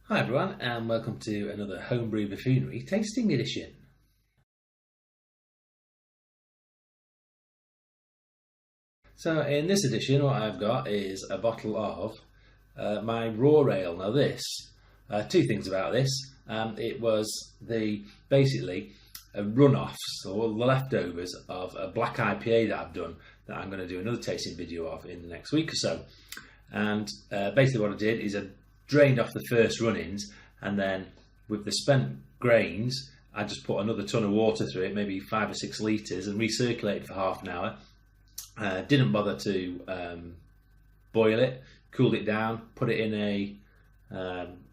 Hi everyone, and welcome to another Homebrew Buffoonery tasting edition. So in this edition what I've got is a bottle of my raw ale. Now two things about this. It was basically runoffs or the leftovers of a black IPA that I've done that I'm going to do another tasting video of in the next week or so. And basically what I did is I drained off the first run-ins, and then with the spent grains I just put another ton of water through it, maybe 5 or 6 litres, and recirculated for half an hour. Didn't bother to boil it, cooled it down, put it in a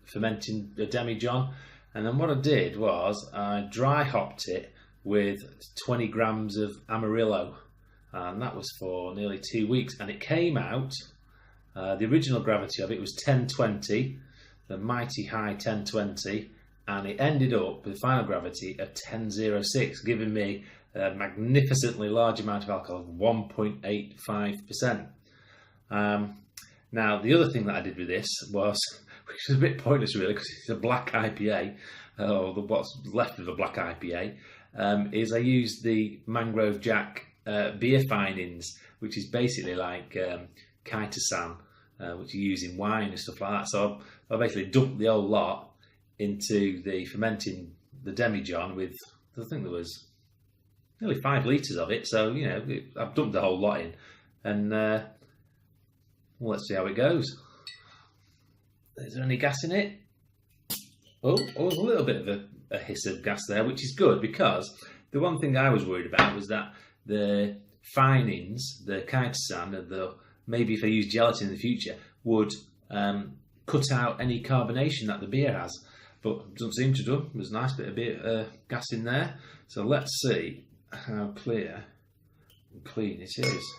fermenting demijohn, and then what I did was I dry hopped it with 20 grams of Amarillo, and that was for nearly 2 weeks, and it came out. The original gravity of it was 1020, the mighty high 1020, and it ended up with final gravity of 1006, giving me a magnificently large amount of alcohol of 1.85%. Now, the other thing that I did with this was, which is a bit pointless really, because it's a black IPA, or what's left of a black IPA, is I used the Mangrove Jack beer finings, which is basically like Kaitasan, which you use in wine and stuff like that. So I basically dumped the whole lot into the fermenting the demijohn with, I think there was nearly 5 litres of it. So, you know, I've dumped the whole lot in, and well, let's see how it goes. Is there any gas in it? Oh, there's a little bit of a hiss of gas there, which is good, because the one thing I was worried about was that the finings, the Kaitasan, and maybe if I use gelatin in the future, would cut out any carbonation that the beer has. But it doesn't seem to do. There's a nice bit of beer, gas in there. So let's see how clear and clean it is.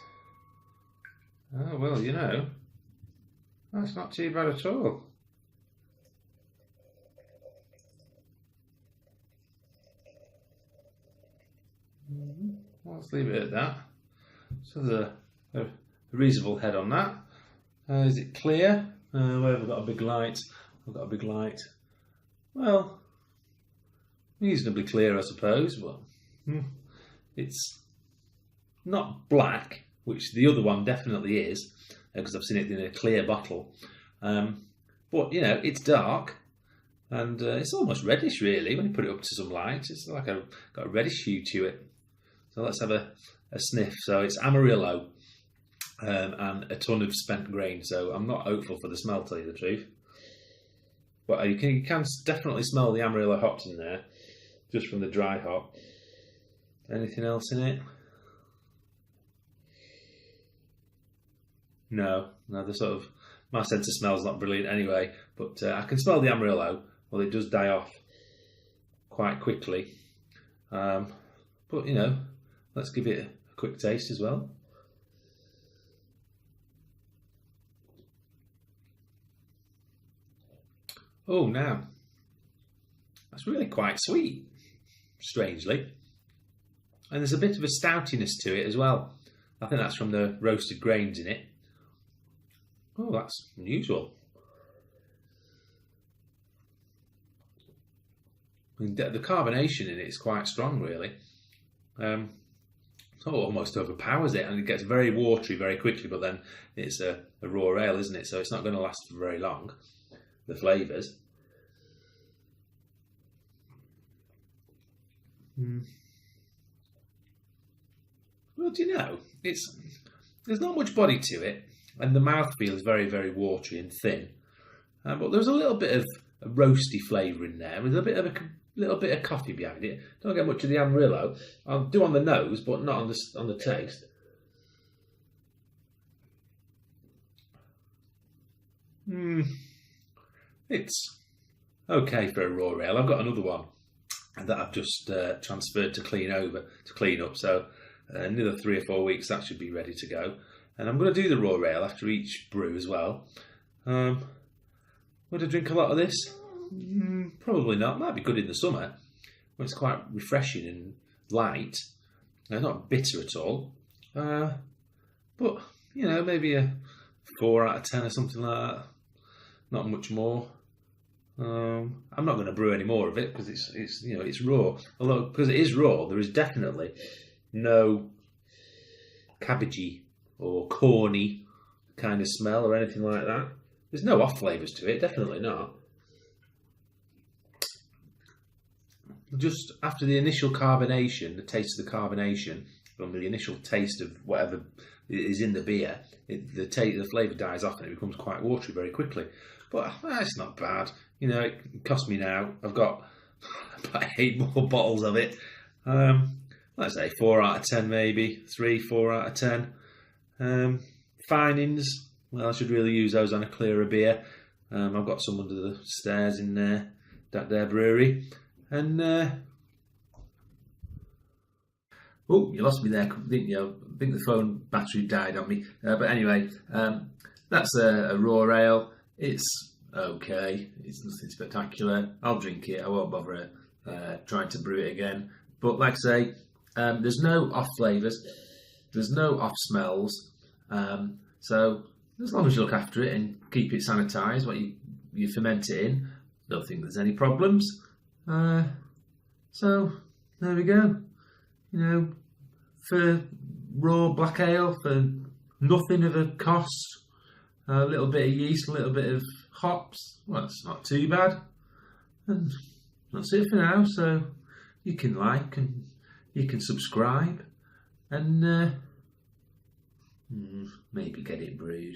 Oh, well, you know, that's not too bad at all. Let's leave it at that. So there's a reasonable head on that. Is it clear? Where have I got a big light? I've got a big light. Well, reasonably clear, I suppose. Well, it's not black, which the other one definitely is, because I've seen it in a clear bottle. But you know, it's dark, and it's almost reddish, really, when you put it up to some light. It's like got a reddish hue to it. So let's have a sniff. So it's Amarillo. And a ton of spent grain, so I'm not hopeful for the smell, to tell you the truth. But you can definitely smell the Amarillo hops in there, just from the dry hop. Anything else in it? No, the sort of, my sense of smell is not brilliant anyway, but I can smell the Amarillo. Well, it does die off quite quickly. But you know, let's give it a quick taste as well. Oh, now, that's really quite sweet, strangely. And there's a bit of a stoutiness to it as well. I think that's from the roasted grains in it. Oh, that's unusual. I mean, the carbonation in it is quite strong, really. It almost overpowers it, and it gets very watery very quickly, but then it's a raw ale, isn't it? So it's not going to last for very long. The flavours. Well, do you know, there's not much body to it, and the mouthfeel is very, very watery and thin. But there's a little bit of a roasty flavour in there, with a little bit of coffee behind it. Don't get much of the Amarillo. I'll do on the nose, but not on the taste. It's okay for a raw ale. I've got another one that I've just transferred to clean up. So another 3 or 4 weeks that should be ready to go. And I'm going to do the raw ale after each brew as well. Would I drink a lot of this? Probably not. Might be good in the summer when it's quite refreshing and light. Not bitter at all. But you know, maybe a 4 out of 10 or something like that. Not much more. I'm not going to brew any more of it because it's raw. Although because it is raw, there is definitely no cabbagey or corny kind of smell or anything like that. There's no off flavours to it, definitely not. Just after the initial carbonation, the taste of the carbonation, from the initial taste of whatever is in the beer, the flavour dies off and it becomes quite watery very quickly. But it's not bad. You know, it cost me now. I've got about 8 more bottles of it. Let's say 4 out of 10 maybe. 3, 4 out of 10. Finings, well, I should really use those on a clearer beer. I've got some under the stairs in that there brewery. And oh, you lost me there, didn't you? I think the phone battery died on me. But anyway, that's a raw ale. It's okay. It's nothing spectacular. I'll drink it. I won't bother trying to brew it again. But like I say, there's no off flavours. There's no off smells. So as long as you look after it and keep it sanitised, what you ferment it in, I don't think there's any problems. So there we go. You know, for raw black ale, for nothing of a cost, a little bit of yeast, a little bit of hops, well, it's not too bad. And that's it for now. So you can like and you can subscribe and maybe get it brewed.